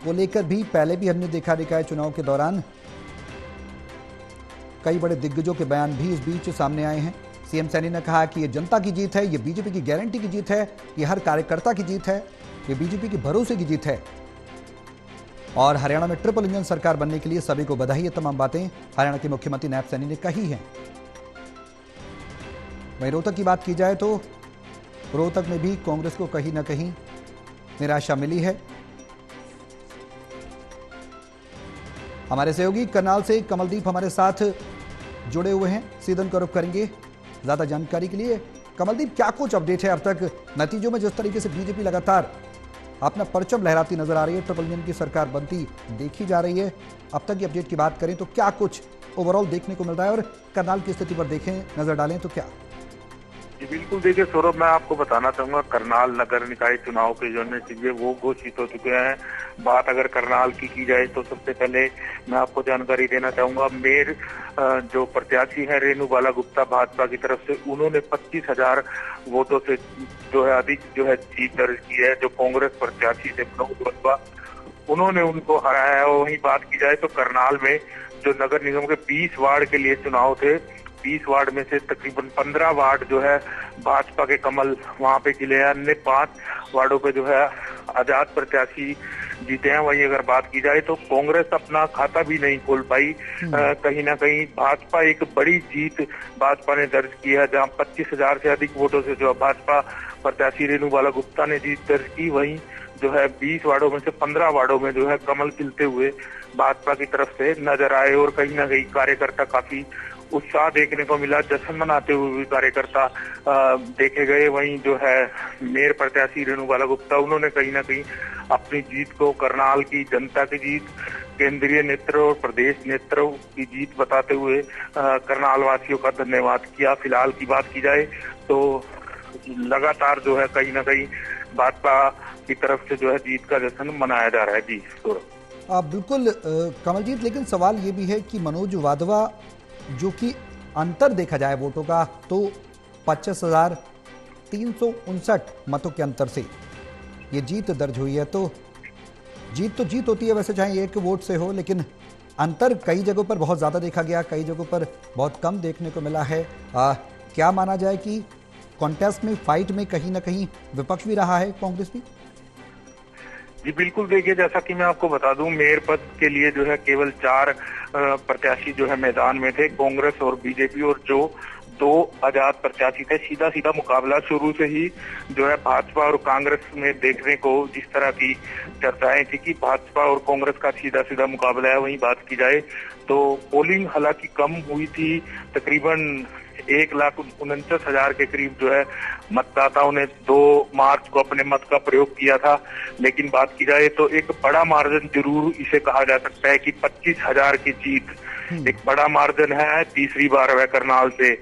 को लेकर भी पहले भी हमने देखा है चुनाव के दौरान कई बड़े दिग्गजों के बयान भी इस बीच सामने आए हैं। सीएम सैनी ने कहा कि ये जनता की जीत है, ये बीजेपी की गारंटी की जीत है, ये हर कार्यकर्ता की जीत है, ये बीजेपी के भरोसे की जीत है और हरियाणा में ट्रिपल इंजन सरकार बनने के लिए सभी को बधाई। ये तमाम बातें हरियाणा के मुख्यमंत्री नायब सैनी ने कही हैं। वहीं रोहतक की बात की जाए तो रोहतक में भी कांग्रेस को कहीं ना कहीं निराशा मिली है। हमारे सहयोगी करनाल से कमलदीप हमारे साथ जुड़े हुए हैं, सीधे उनका रुख करेंगे ज्यादा जानकारी के लिए। कमलदीप, क्या कुछ अपडेट है अब तक नतीजों में? जिस तरीके से बीजेपी लगातार अपना परचम लहराती नजर आ रही है, ट्रिपल इंजन की सरकार बनती देखी जा रही है, अब तक की अपडेट की बात करें तो क्या कुछ ओवरऑल देखने को मिल रहा है और करनाल की स्थिति पर देखें, नजर डालें तो क्या? जी बिल्कुल, देखिए सौरभ, मैं आपको बताना चाहूंगा करनाल नगर निकाय चुनाव के जो नतीजे वो घोषित हो चुके हैं। बात अगर करनाल की जाए तो सबसे पहले मैं आपको जानकारी देना चाहूंगा, मेयर जो प्रत्याशी है रेणु बाला गुप्ता भाजपा की तरफ से, उन्होंने 25,000 वोटों से जो है अधिक जो है जीत दर्ज की है। जो कांग्रेस प्रत्याशी थे प्रमोद बसवा, उन्होंने उनको हराया है। वहीं बात की जाए तो करनाल में जो नगर निगम के 20 वार्ड के लिए चुनाव थे, 20 वार्ड में से तकरीबन 15 वार्ड जो है भाजपा के कमल वहां पे खिले हैं। अन्य 5 वार्डों पे जो है आजाद प्रत्याशी जीते हैं। वहीं अगर बात की जाए तो कांग्रेस अपना खाता भी नहीं खोल पाई। कहीं ना कहीं भाजपा एक बड़ी जीत भाजपा ने दर्ज की है, जहां 25,000 से अधिक वोटों से जो भाजपा प्रत्याशी रेणु बाला गुप्ता ने जीत दर्ज की। वहीं जो है 20 वार्डों में से 15 वार्डों में जो है कमल खिलते हुए भाजपा की तरफ से नजर आए और कहीं ना कहीं कार्यकर्ता काफी उत्साह देखने को मिला, जश्न मनाते हुए भी कार्यकर्ता देखे गए। वहीं जो है मेयर प्रत्याशी रेणु बाला गुप्ता, उन्होंने कहीं ना कहीं अपनी जीत को करनाल की जनता की जीत, केंद्रीय नेतृत्व और प्रदेश नेतृत्व की जीत बताते हुए करनाल वासियों का धन्यवाद किया। फिलहाल की बात की जाए तो लगातार जो है कहीं ना कहीं भाजपा की तरफ से जो है जीत का जश्न मनाया जा रहा है। जी बिल्कुल कमलजीत, लेकिन सवाल ये भी है कि मनोज वाधवा, जो कि अंतर देखा जाए वोटों का तो 25,359 मतों के अंतर से ये जीत दर्ज हुई है। तो जीत होती है वैसे, चाहे एक वोट से हो, लेकिन अंतर कई जगहों पर बहुत ज्यादा देखा गया, कई जगहों पर बहुत कम देखने को मिला है। क्या माना जाए कि कॉन्टेस्ट में, फाइट में कहीं ना कहीं विपक्ष भी रहा है, कांग्रेस भी? जी बिल्कुल, देखिए जैसा कि मैं आपको बता दूं, मेयर पद के लिए जो है केवल 4 प्रत्याशी जो है मैदान में थे, कांग्रेस और बीजेपी, और जो 2 आजाद प्रत्याशी थे। सीधा मुकाबला शुरू से ही जो है भाजपा और कांग्रेस में देखने को जिस तरह की चर्चाएं थी कि भाजपा और कांग्रेस का सीधा मुकाबला है। वहीं बात की जाए तो पोलिंग हालांकि कम हुई थी, तकरीबन 1,49,000 के करीब जो है मतदाताओं ने 2 मार्च को अपने मत का प्रयोग किया था। लेकिन बात की जाए तो एक बड़ा मार्जिन जरूर इसे कहा जा सकता है कि 25,000 की जीत एक बड़ा मार्जिन है। तीसरी बार वह करनाल से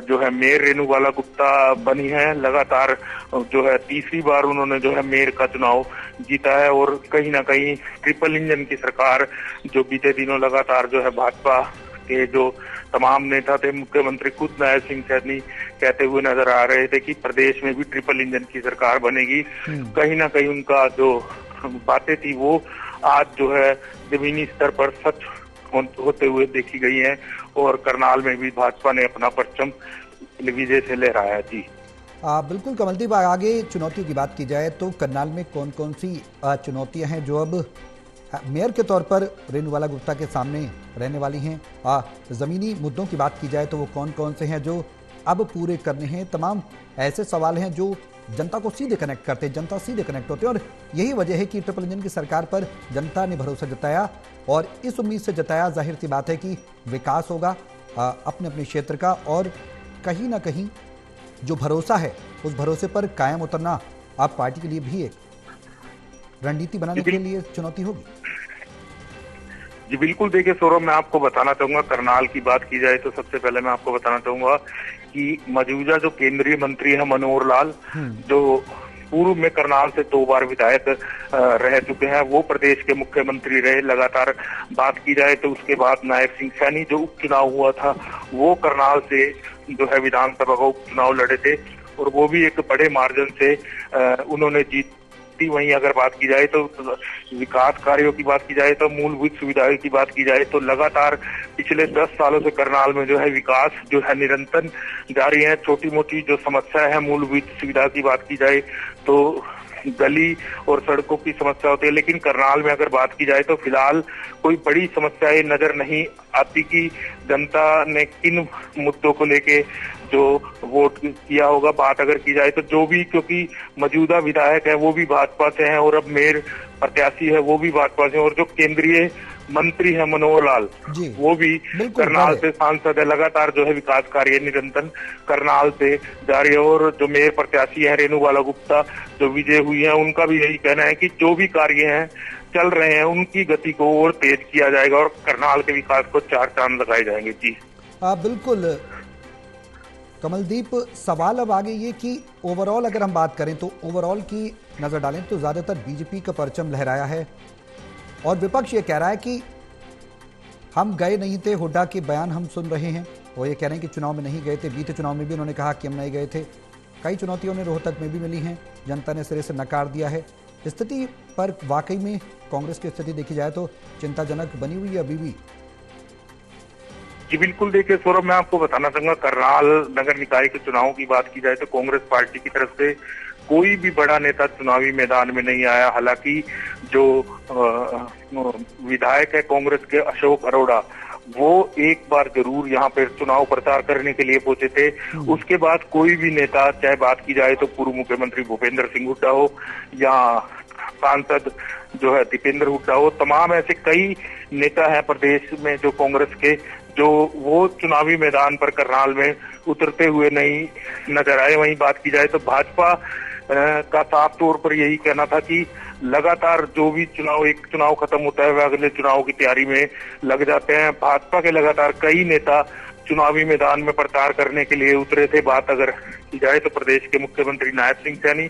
जो है मेयर रेणु बाला गुप्ता बनी है। लगातार जो है तीसरी बार उन्होंने जो है मेयर का चुनाव जीता है और कहीं ना कहीं ट्रिपल इंजन की सरकार जो बीते दिनों लगातार जो है भाजपा के जो तमाम नेता थे, मुख्यमंत्री खुद नायब सिंह सैनी कहते हुए नजर आ रहे थे कि प्रदेश में भी ट्रिपल इंजन की सरकार बनेगी। कहीं ना कहीं उनका जो बातें थी वो आज जो है जमीनी स्तर पर सच होते हुए देखी गई हैं और करनाल में भी भाजपा ने अपना परचम विजय से लहराया। जी बिल्कुल कमलदीप, आगे चुनौतियों की बात की जाए तो करनाल में कौन कौन सी चुनौतियां हैं जो अब मेयर के तौर पर रेणु बाला गुप्ता के सामने रहने वाली हैं? ज़मीनी मुद्दों की बात की जाए तो वो कौन कौन से हैं जो अब पूरे करने हैं? तमाम ऐसे सवाल हैं जो जनता को सीधे कनेक्ट करते हैं, जनता सीधे कनेक्ट होते हैं और यही वजह है कि ट्रिपल इंजन की सरकार पर जनता ने भरोसा जताया और इस उम्मीद से जताया, जाहिर सी बात है कि विकास होगा अपने अपने क्षेत्र का और कहीं ना कहीं जो भरोसा है उस भरोसे पर कायम उतरना आप पार्टी के लिए भी एक रणनीति बनाने के लिए चुनौती होगी। जी बिल्कुल, देखिए सौरभ, मैं आपको बताना चाहूंगा, करनाल की बात की जाए तो सबसे पहले मैं आपको बताना चाहूंगा कि मौजूदा जो केंद्रीय मंत्री है मनोहर लाल, जो पूर्व में करनाल से 2 बार विधायक रह चुके हैं, वो प्रदेश के मुख्यमंत्री रहे। लगातार बात की जाए तो उसके बाद नायब सिंह सैनी जो उपचुनाव हुआ था वो करनाल से जो है विधानसभा का उपचुनाव लड़े थे और वो भी एक बड़े मार्जिन से उन्होंने जीत थी। वहीं अगर बात की जाए तो विकास कार्यों की बात की जाए तो मूलभूत सुविधाओं की बात की जाए तो लगातार पिछले 10 सालों से करनाल में जो है विकास जो है निरंतर जारी है। छोटी मोटी जो समस्या है मूलभूत सुविधा की बात की जाए तो गली और सड़कों की समस्या होती है, लेकिन करनाल में अगर बात की जाए तो फिलहाल कोई बड़ी समस्याएं नजर नहीं आती कि जनता ने किन मुद्दों को लेके जो वोट किया होगा। बात अगर की जाए तो जो भी, क्योंकि मौजूदा विधायक है वो भी भाजपा से हैं और अब मेयर प्रत्याशी है वो भी भाजपा से, और जो केंद्रीय मंत्री है मनोहर लाल वो भी करनाल से सांसद है। लगातार जो है विकास कार्य निरंतर करनाल से जारी है और जो मेयर प्रत्याशी है रेणुबाला गुप्ता जो विजय हुई है उनका भी यही कहना है कि जो भी कार्य हैं चल रहे हैं उनकी गति को और तेज किया जाएगा और करनाल के विकास को 4 चांद लगाए जाएंगे। जी बिल्कुल कमलदीप, सवाल अब आगे ये कि ओवरऑल अगर हम बात करें तो ओवरऑल की नजर डालें तो ज्यादातर बीजेपी का परचम लहराया है और विपक्ष ये कह रहा है कि हम गए नहीं थे। हुड्डा के बयान हम सुन रहे हैं, वो ये कह रहे हैं कि चुनाव में नहीं गए थे। बीते चुनाव में भी उन्होंने कहा कि हम नहीं गए थे। कई चुनौतियों ने रोहतक में भी मिली हैं, जनता ने सिरे से नकार दिया है। स्थिति पर वाकई में कांग्रेस की स्थिति देखी जाए तो चिंताजनक बनी हुई है अभी भी। जी बिल्कुल, देखिए सौरभ, मैं आपको बताना चाहूंगा करनाल नगर निकाय के चुनावों की बात की जाए तो कांग्रेस पार्टी की तरफ से कोई भी बड़ा नेता चुनावी मैदान में नहीं आया। हालांकि जो विधायक है कांग्रेस के अशोक अरोड़ा वो एक बार जरूर यहाँ पे चुनाव प्रचार करने के लिए पहुंचे थे। उसके बाद कोई भी नेता, चाहे बात की जाए तो पूर्व मुख्यमंत्री भूपेंद्र सिंह हुड्डा हो या सांसद जो है दीपेंद्र हुड्डा हो, तमाम ऐसे कई नेता हैं प्रदेश में जो कांग्रेस के, जो वो चुनावी मैदान पर करनाल में उतरते हुए नहीं नजर आए। वहीं बात की जाए तो भाजपा का साफ तौर पर यही कहना था कि लगातार जो भी एक चुनाव खत्म होता है वह अगले चुनाव की तैयारी में लग जाते हैं। भाजपा के लगातार कई नेता चुनावी मैदान में प्रचार करने के लिए उतरे थे। बात अगर की जाए तो प्रदेश के मुख्यमंत्री नायब सिंह सैनी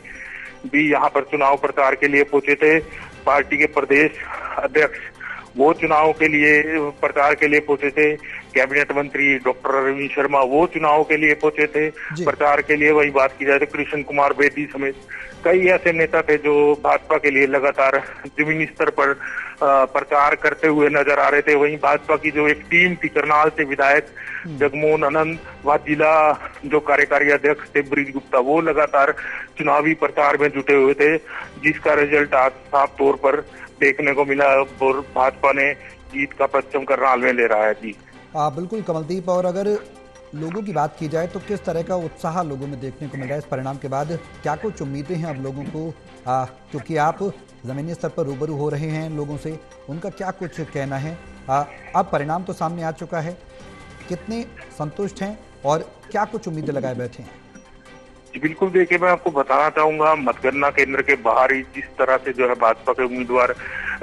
भी यहाँ पर चुनाव प्रचार के लिए पहुंचे थे। पार्टी के प्रदेश अध्यक्ष वो चुनाव के लिए प्रचार के लिए पहुंचे थे। कैबिनेट मंत्री डॉक्टर रवि शर्मा वो चुनाव के लिए पहुंचे थे प्रचार के लिए। वही बात की जाए तो कृष्ण कुमार बेदी समेत कई ऐसे नेता थे जो भाजपा के लिए लगातार जमीनी स्तर पर प्रचार करते हुए नजर आ रहे थे। वहीं भाजपा की जो एक टीम थी करनाल से विधायक जगमोहन आनंद व जिला जो कार्यकारी अध्यक्ष थे ब्रिज गुप्ता वो लगातार चुनावी प्रचार में जुटे हुए थे, जिसका रिजल्ट आज साफ तौर पर देखने को मिला और भाजपा ने जीत का परचम करनाल में ले रहा है। जी बिल्कुल कमलदीप, और अगर लोगों की बात की जाए तो किस तरह का उत्साह लोगों में देखने को मिल रहा है इस परिणाम के बाद? क्या कुछ उम्मीदें हैं अब लोगों को, क्योंकि आप जमीनी स्तर पर रूबरू हो रहे हैं लोगों से, उनका क्या कुछ कहना है? अब परिणाम तो सामने आ चुका है, कितने संतुष्ट हैं और क्या कुछ उम्मीदें लगाए बैठे हैं? बिल्कुल, देखिए मैं आपको बताना चाहूंगा मतगणना केंद्र के बाहर ही जिस तरह से जो है भाजपा के उम्मीदवार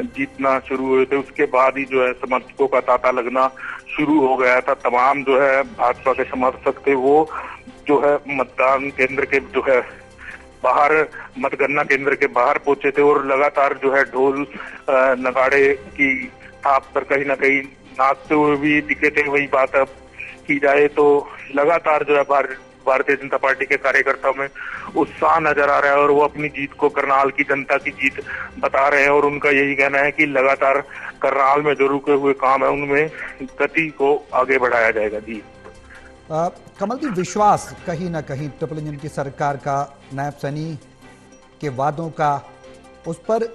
जीतना शुरू हुए थे उसके बाद ही जो है समर्थकों का तांता लगना शुरू हो गया था। तमाम जो है भाजपा के समर्थक थे वो जो है मतदान केंद्र के जो है बाहर, मतगणना केंद्र के बाहर पहुंचे थे और लगातार जो है ढोल नगाड़े की थाप पर कहीं ना कहीं नाचते हुए भी दिखे थे। वही बात अब की जाए तो लगातार जो है भारतीय जनता पार्टी के कार्यकर्ताओं में उत्साह नजर आ रहा है और वो अपनी जीत को करनाल की जनता की जीत बता रहे हैं और उनका यही कहना है कि लगातार करनाल में जो रुके हुए काम है उनमें गति को आगे बढ़ाया जाएगा। जी कमलदीप, विश्वास कहीं ना कहीं ट्रिपल इंजन की सरकार का, नायब सैनी के वादों का, उस पर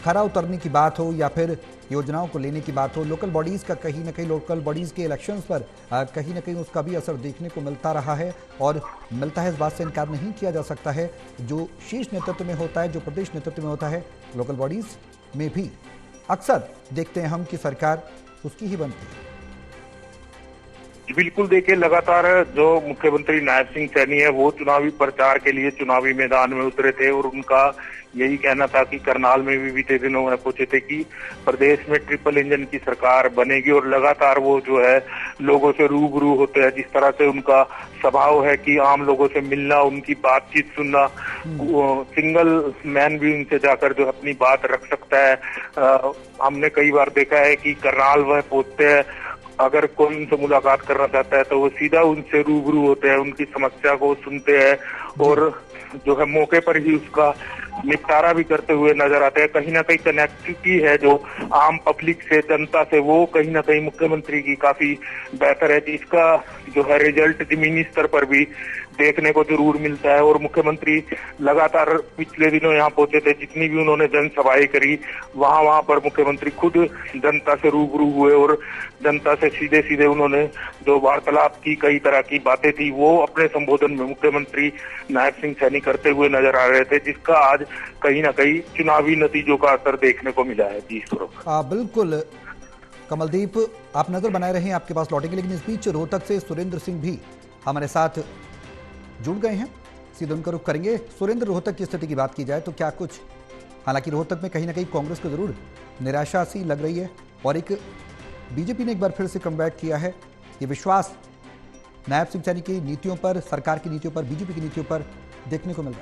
खरा उतरने की बात हो या फिर योजनाओं को लेने की बात हो, लोकल बॉडीज़ का कहीं ना कहीं, लोकल बॉडीज़ के इलेक्शंस पर कहीं ना कहीं उसका भी असर देखने को मिलता रहा है और मिलता है, इस बात से इनकार नहीं किया जा सकता है। जो शीर्ष नेतृत्व में होता है, जो प्रदेश नेतृत्व में होता है, लोकल बॉडीज़ में भी अक्सर देखते हैं हम कि सरकार उसकी ही बनती है। बिल्कुल, देखिए लगातार जो मुख्यमंत्री नायब सिंह सैनी है वो चुनावी प्रचार के लिए चुनावी मैदान में उतरे थे और उनका यही कहना था कि करनाल में भी बीते दिनों में पहुंचे थे कि प्रदेश में ट्रिपल इंजन की सरकार बनेगी और लगातार वो जो है लोगों से रूबरू होते हैं। जिस तरह से उनका स्वभाव है कि आम लोगों से मिलना, उनकी बातचीत सुनना, सिंगल मैन भी उनसे जाकर जो अपनी बात रख सकता है। हमने कई बार देखा है कि करनाल वह पहुंचते हैं, अगर कोई उनसे मुलाकात करना चाहता है तो वो सीधा उनसे रूबरू होते हैं, उनकी समस्या को सुनते हैं और जो है मौके पर ही उसका निपटारा भी करते हुए नजर आते हैं। कहीं ना कहीं कनेक्टिविटी है जो आम पब्लिक से, जनता से, वो कहीं ना कहीं मुख्यमंत्री की काफी बेहतर है, जिसका जो है रिजल्ट जमीनी स्तर पर भी देखने को जरूर मिलता है। और मुख्यमंत्री लगातार पिछले दिनों यहाँ पहुंचे थे, जितनी भी उन्होंने जनसभाएं करी, वहां पर मुख्यमंत्री खुद जनता से रूबरू हुए और जनता से सीधे सीधे उन्होंने जो वार्तालाप की, कई तरह की बातें थी, वो अपने संबोधन में मुख्यमंत्री नायब सिंह सैनी करते हुए नजर आ रहे थे, जिसका आज कहीं ना कहीं चुनावी नतीजों का असर देखने को मिला है। जी सौरभ। बिल्कुल कमलदीप, आप नजर बनाए रहे, आपके पास लौटेंगे। लेकिन इस बीच रोहतक से सुरेंद्र सिंह भी हमारे साथ जुड़ गए हैं, सीधे उनका रुख करेंगे। सुरेंद्र, रोहतक की स्थिति की बात की जाए तो क्या कुछ, हालांकि रोहतक में कहीं ना कहीं कांग्रेस को जरूर निराशा सी लग रही है और एक बीजेपी ने एक बार फिर से कमबैक किया है। ये विश्वास नायब सिंह सैनी की नीतियों पर, सरकार की नीतियों पर, बीजेपी की नीतियों पर देखने को मिल रहा है।